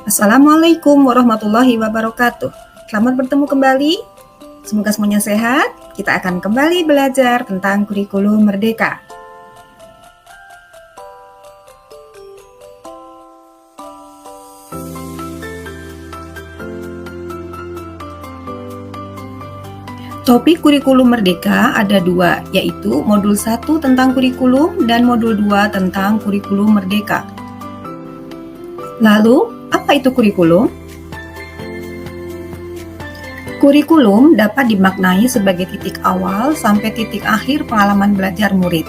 Assalamualaikum warahmatullahi wabarakatuh. Selamat bertemu kembali. Semoga semuanya sehat. Kita akan kembali belajar tentang kurikulum merdeka. Topik kurikulum merdeka ada dua, yaitu modul 1 tentang kurikulum dan modul 2 tentang kurikulum merdeka. Lalu, apa itu kurikulum? Kurikulum dapat dimaknai sebagai titik awal sampai titik akhir pengalaman belajar murid.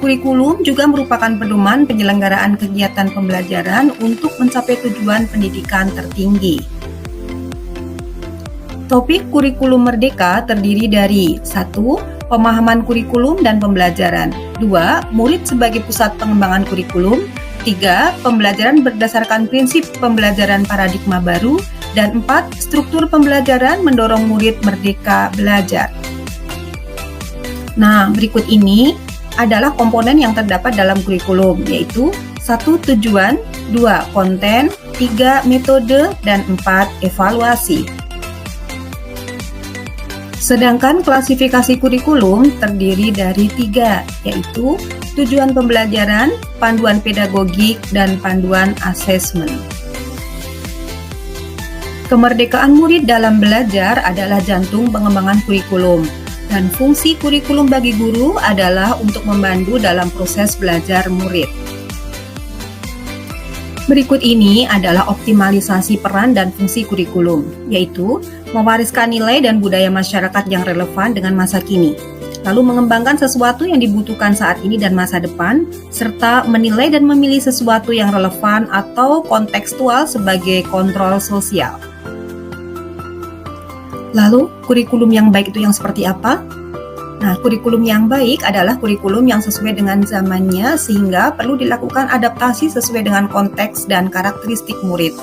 Kurikulum juga merupakan pedoman penyelenggaraan kegiatan pembelajaran untuk mencapai tujuan pendidikan tertinggi. Topik kurikulum merdeka terdiri dari 1. Pemahaman kurikulum dan pembelajaran. 2. Murid sebagai pusat pengembangan kurikulum. 3. Pembelajaran berdasarkan prinsip pembelajaran paradigma baru. Dan 4. Struktur pembelajaran mendorong murid merdeka belajar. Nah, berikut ini adalah komponen yang terdapat dalam kurikulum, yaitu 1. Tujuan, 2. Konten, 3. Metode, dan 4. Evaluasi. Sedangkan klasifikasi kurikulum terdiri dari 3, yaitu tujuan pembelajaran, panduan pedagogik, dan panduan asesmen. Kemerdekaan murid dalam belajar adalah jantung pengembangan kurikulum, dan fungsi kurikulum bagi guru adalah untuk membantu dalam proses belajar murid. Berikut ini adalah optimalisasi peran dan fungsi kurikulum, yaitu mewariskan nilai dan budaya masyarakat yang relevan dengan masa kini, lalu mengembangkan sesuatu yang dibutuhkan saat ini dan masa depan, serta menilai dan memilih sesuatu yang relevan atau kontekstual sebagai kontrol sosial. Lalu, kurikulum yang baik itu yang seperti apa? Nah, kurikulum yang baik adalah kurikulum yang sesuai dengan zamannya sehingga perlu dilakukan adaptasi sesuai dengan konteks dan karakteristik murid.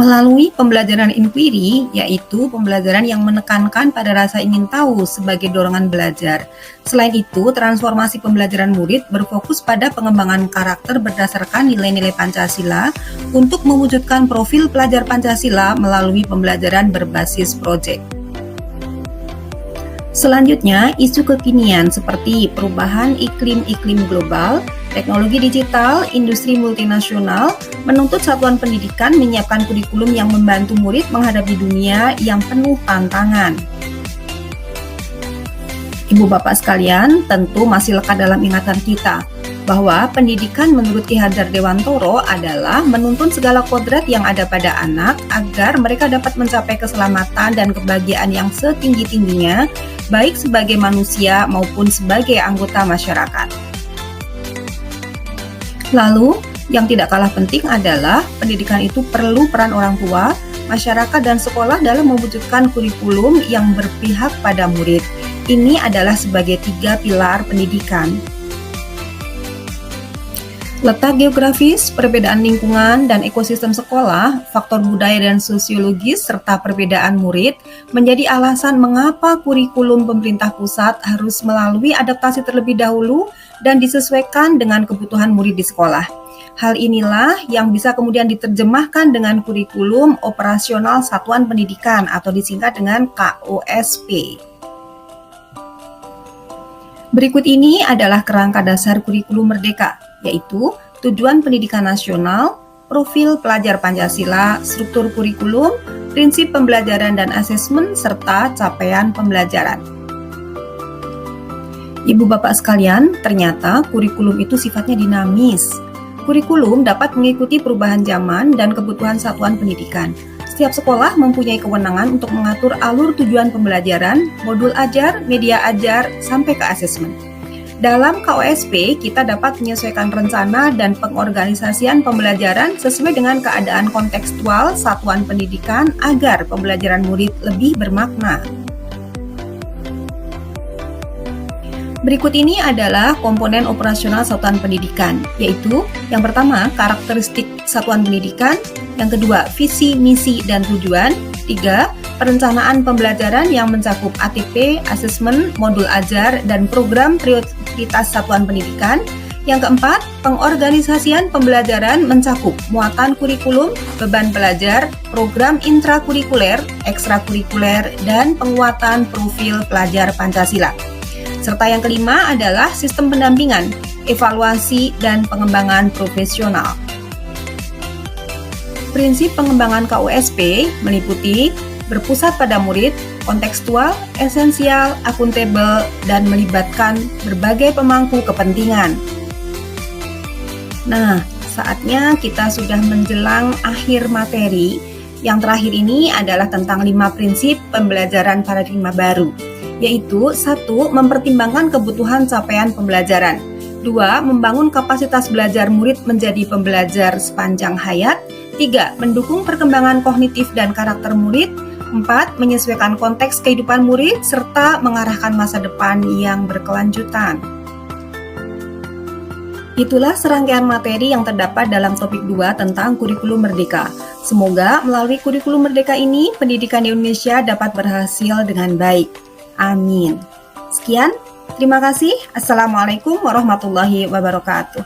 Melalui pembelajaran inquiry, yaitu pembelajaran yang menekankan pada rasa ingin tahu sebagai dorongan belajar. Selain itu, transformasi pembelajaran murid berfokus pada pengembangan karakter berdasarkan nilai-nilai Pancasila untuk mewujudkan profil pelajar Pancasila melalui pembelajaran berbasis proyek. Selanjutnya, isu kekinian seperti perubahan iklim global, teknologi digital, industri multinasional, menuntut satuan pendidikan menyiapkan kurikulum yang membantu murid menghadapi dunia yang penuh tantangan. Ibu bapak sekalian, tentu masih lekat dalam ingatan kita bahwa pendidikan menurut Ki Hajar Dewantoro adalah menuntun segala kodrat yang ada pada anak agar mereka dapat mencapai keselamatan dan kebahagiaan yang setinggi-tingginya, baik sebagai manusia maupun sebagai anggota masyarakat. Lalu, yang tidak kalah penting adalah pendidikan itu perlu peran orang tua, masyarakat, dan sekolah dalam mewujudkan kurikulum yang berpihak pada murid. Ini adalah sebagai 3 pilar pendidikan. Letak geografis, perbedaan lingkungan, dan ekosistem sekolah, faktor budaya dan sosiologis, serta perbedaan murid menjadi alasan mengapa kurikulum pemerintah pusat harus melalui adaptasi terlebih dahulu dan disesuaikan dengan kebutuhan murid di sekolah. Hal inilah yang bisa kemudian diterjemahkan dengan kurikulum operasional satuan pendidikan atau disingkat dengan KOSP. Berikut ini adalah kerangka dasar kurikulum merdeka, yaitu tujuan pendidikan nasional, profil pelajar Pancasila, struktur kurikulum, prinsip pembelajaran dan asesmen, serta capaian pembelajaran. Ibu bapak sekalian, ternyata kurikulum itu sifatnya dinamis. Kurikulum dapat mengikuti perubahan zaman dan kebutuhan satuan pendidikan. Setiap sekolah mempunyai kewenangan untuk mengatur alur tujuan pembelajaran, modul ajar, media ajar, sampai ke asesmen. Dalam KOSP, kita dapat menyesuaikan rencana dan pengorganisasian pembelajaran sesuai dengan keadaan kontekstual satuan pendidikan agar pembelajaran murid lebih bermakna. Berikut ini adalah komponen operasional satuan pendidikan, yaitu yang pertama, karakteristik satuan pendidikan, yang kedua, visi, misi, dan tujuan, 3. Perencanaan pembelajaran yang mencakup ATP, asesmen, modul ajar, dan program prioritas satuan pendidikan, Yang keempat, pengorganisasian pembelajaran mencakup muatan kurikulum, beban belajar, program intrakurikuler, ekstrakurikuler, dan penguatan profil pelajar Pancasila. Serta yang kelima adalah sistem pendampingan, evaluasi, dan pengembangan profesional. Prinsip pengembangan KUSP meliputi berpusat pada murid, kontekstual, esensial, akuntabel, dan melibatkan berbagai pemangku kepentingan. Nah, saatnya kita sudah menjelang akhir materi. Yang terakhir ini adalah tentang 5 prinsip pembelajaran paradigma baru, yaitu 1. Mempertimbangkan kebutuhan capaian pembelajaran. 2. Membangun kapasitas belajar murid menjadi pembelajar sepanjang hayat. 3. Mendukung perkembangan kognitif dan karakter murid. 4. Menyesuaikan konteks kehidupan murid serta mengarahkan masa depan yang berkelanjutan. Itulah serangkaian materi yang terdapat dalam topik 2 tentang kurikulum merdeka. Semoga melalui kurikulum merdeka ini, pendidikan di Indonesia dapat berhasil dengan baik. Amin. Sekian, terima kasih. Assalamualaikum warahmatullahi wabarakatuh.